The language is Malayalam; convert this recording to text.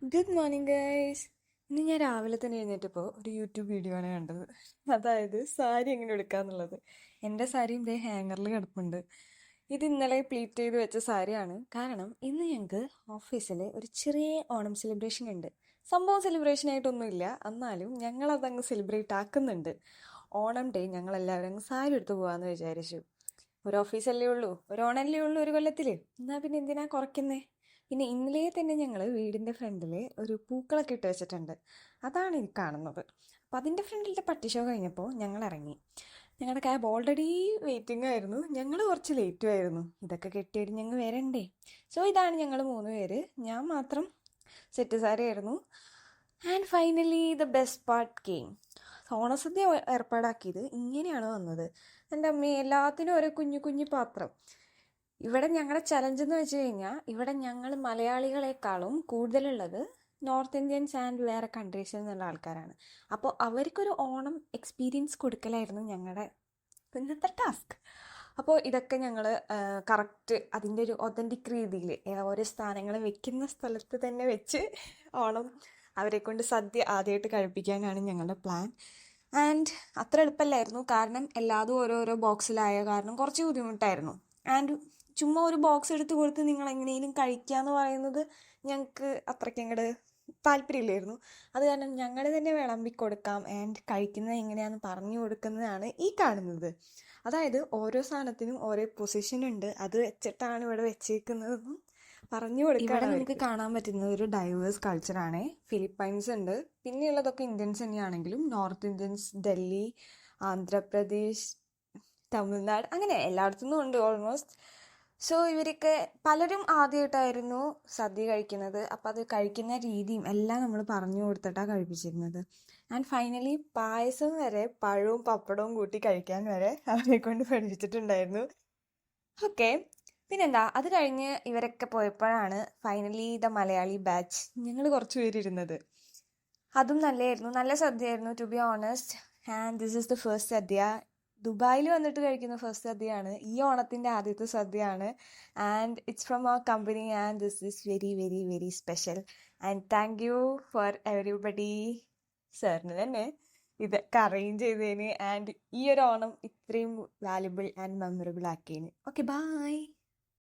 Good morning guys. ഇന്ന് ഞാൻ രാവിലെ തന്നെ എഴുന്നേറ്റപ്പോൾ ഒരു യൂട്യൂബ് വീഡിയോ ആണ് കണ്ടത്. അതായത് സാരി എങ്ങനെ എടുക്കാന്നുള്ളത്. എൻ്റെ സാരിയും ഇതേ ഹാങ്ങറിൽ കിടപ്പുണ്ട്. ഇത് ഇന്നലെ പ്ലീറ്റ് ചെയ്ത് വെച്ച സാരിയാണ്. കാരണം ഇന്ന് ഞങ്ങൾക്ക് ഓഫീസിൽ ഒരു ചെറിയ ഓണം സെലിബ്രേഷൻ ഉണ്ട്. സംഭവം സെലിബ്രേഷൻ ആയിട്ടൊന്നുമില്ല, എന്നാലും ഞങ്ങളതങ്ങ് സെലിബ്രേറ്റ് ആക്കുന്നുണ്ട്. ഓണം ഡേ ഞങ്ങളെല്ലാവരും അങ്ങ് സാരി എടുത്ത് പോകാമെന്ന് വിചാരിച്ചു. ഒരു ഓഫീസല്ലേ ഉള്ളൂ, ഒരു ഓണല്ലേ ഉള്ളൂ ഒരു കൊല്ലത്തിൽ. എന്നാൽ പിന്നെ എന്തിനാ കുറയ്ക്കുന്നേ? പിന്നെ ഇന്നലെ തന്നെ ഞങ്ങൾ വീടിൻ്റെ ഫ്രണ്ടിൽ ഒരു പൂക്കളൊക്കെ ഇട്ട് വെച്ചിട്ടുണ്ട്. അതാണ് ഈ കാണുന്നത്. അപ്പം അതിൻ്റെ ഫ്രണ്ടിലത്തെ പട്ടി ഷോ കഴിഞ്ഞപ്പോൾ ഞങ്ങൾ ഇറങ്ങി. ഞങ്ങളുടെ ക്യാബ് ഓൾറെഡി വെയിറ്റിംഗ് ആയിരുന്നു. ഞങ്ങൾ കുറച്ച് ലേറ്റും ആയിരുന്നു. ഇതൊക്കെ കെട്ടിയിട്ട് ഞങ്ങൾ വരണ്ടേ. സോ ഇതാണ് ഞങ്ങൾ 3 പേര്. ഞാൻ മാത്രം സെറ്റ് സാരി ആയിരുന്നു. And finally the best part came. ഓണസദ്യ ഏർപ്പാടാക്കിയത് ഇങ്ങനെയാണ് വന്നത്. എൻ്റെ അമ്മ എല്ലാത്തിനും ഓരോ കുഞ്ഞു കുഞ്ഞു പാത്രം. ഇവിടെ ഞങ്ങളുടെ ചലഞ്ച് എന്ന് വെച്ച് കഴിഞ്ഞാൽ, ഇവിടെ ഞങ്ങൾ മലയാളികളെക്കാളും കൂടുതലുള്ളത് നോർത്ത് ഇന്ത്യൻസ് ആൻഡ് വേറെ കൺട്രീസിൽ നിന്നുള്ള ആൾക്കാരാണ്. അപ്പോൾ അവർക്കൊരു ഓണം എക്സ്പീരിയൻസ് കൊടുക്കലായിരുന്നു ഞങ്ങളുടെ ഇന്നത്തെ ടാസ്ക്. അപ്പോൾ ഇതൊക്കെ ഞങ്ങൾ കറക്റ്റ് അതിൻ്റെ ഒരു ഒതൻറ്റിക് രീതിയിൽ ഓരോ സ്ഥാനങ്ങൾ വെക്കുന്ന സ്ഥലത്ത് തന്നെ വെച്ച് ഓണം അവരെ കൊണ്ട് സദ്യ ആദ്യമായിട്ട് കഴിപ്പിക്കാനാണ് ഞങ്ങളുടെ പ്ലാൻ. ആൻഡ് അത്ര എളുപ്പമല്ലായിരുന്നു, കാരണം എല്ലാതും ഓരോരോ ബോക്സിലായ കാരണം കുറച്ച് ബുദ്ധിമുട്ടായിരുന്നു. ആൻഡ് ചുമ്മാ ഒരു ബോക്സ് എടുത്ത് കൊടുത്ത് നിങ്ങൾ എങ്ങനെയും കഴിക്കുക എന്ന് പറയുന്നത് ഞങ്ങൾക്ക് അത്രയ്ക്ക് അങ്ങോട്ട് താല്പര്യമില്ലായിരുന്നു. അത് കാരണം ഞങ്ങൾ തന്നെ വിളമ്പി കൊടുക്കാം ആൻഡ് കഴിക്കുന്നത് എങ്ങനെയാണെന്ന് പറഞ്ഞു കൊടുക്കുന്നതാണ് ഈ കാണുന്നത്. അതായത് ഓരോ സാധനത്തിനും ഓരോ പൊസിഷൻ ഉണ്ട്, അത് വെച്ചിട്ടാണ് ഇവിടെ വെച്ചേക്കുന്നതെന്നും പറഞ്ഞു കൊടുക്കുക. ഇവിടെ നമുക്ക് കാണാൻ പറ്റുന്നത് ഒരു ഡൈവേഴ്സ് കൾച്ചറാണ്. ഫിലിപ്പൈൻസ് ഉണ്ട്, പിന്നെയുള്ളതൊക്കെ ഇന്ത്യൻസ് തന്നെയാണെങ്കിലും നോർത്ത് ഇന്ത്യൻസ്, ഡൽഹി, ആന്ധ്രാപ്രദേശ്, തമിഴ്നാട്, അങ്ങനെ എല്ലായിടത്തുനിന്നും ഉണ്ട് ഓൾമോസ്റ്റ്. സോ ഇവരൊക്കെ പലരും ആദ്യമായിട്ടായിരുന്നു സദ്യ കഴിക്കുന്നത്. അപ്പം അത് കഴിക്കുന്ന രീതിയും എല്ലാം നമ്മൾ പറഞ്ഞു കൊടുത്തിട്ടാണ് കഴിപ്പിച്ചിരുന്നത്. ആൻഡ് ഫൈനലി പായസം വരെ പഴവും പപ്പടവും കൂട്ടി കഴിക്കാൻ വരെ അവരെ കൊണ്ട് പഠിപ്പിച്ചിട്ടുണ്ടായിരുന്നു. ഓക്കെ, പിന്നെന്താ, അത് കഴിഞ്ഞ് ഇവരൊക്കെ പോയപ്പോഴാണ് ഫൈനലി ദ മലയാളി ബാച്ച് ഞങ്ങൾ കുറച്ച് പേരിരുന്നത്. അതും നല്ലതായിരുന്നു, നല്ല സദ്യയായിരുന്നു to be honest. And this is the first sadya. ദുബായിൽ വന്നിട്ട് കഴിക്കുന്ന ഫസ്റ്റ് സദ്യയാണ്, ഈ ഓണത്തിൻ്റെ ആദ്യത്തെ സദ്യയാണ്. And it's from our company and this is very very very special. And thank you for everybody. സാറിന് തന്നെ ഇതൊക്കെ അറേഞ്ച് ചെയ്തതിന് ആൻഡ് ഈ ഒരു ഓണം ഇത്രയും വാല്യുബിൾ ആൻഡ് മെമ്മറബിൾ ആക്കിയതിന്. Okay, by.